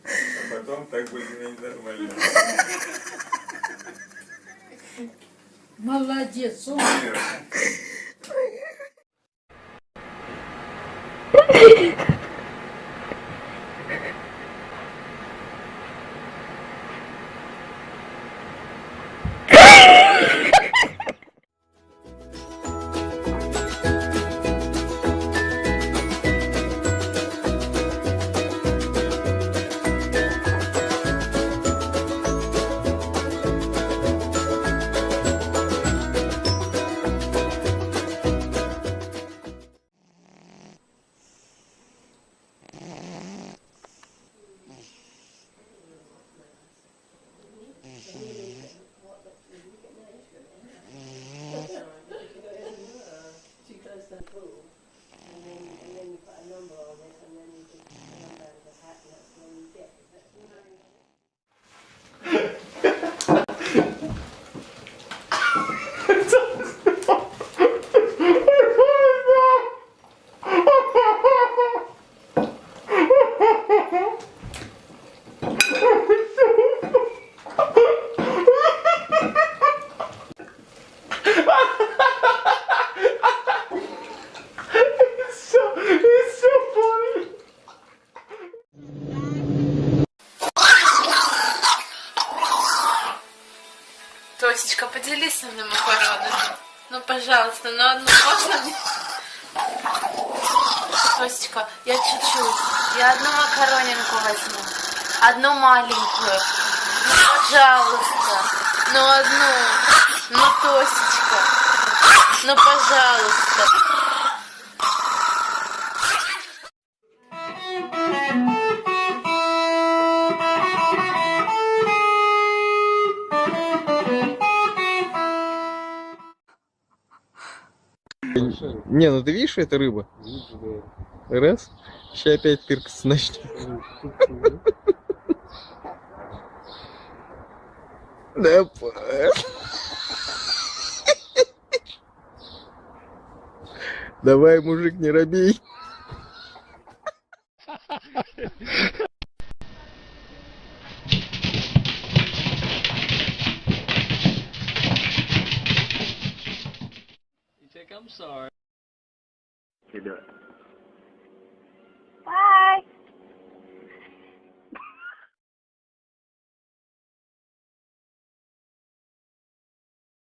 А потом так более-менее нормально. Молодец, умница. Тосечка, поделись со мной макаронами. Ну, пожалуйста, на одну можно мне? Тосечка, я чуть-чуть. Я одну макаронинку возьму. Одну маленькую. Ну, пожалуйста. Ну, одну. Ну, Тосечка. Ну, пожалуйста. Не, ну ты видишь, что это рыба? Раз. Сейчас опять тыркаться начнет. Да. Давай, мужик, не робей. I'm sorry. Ребят.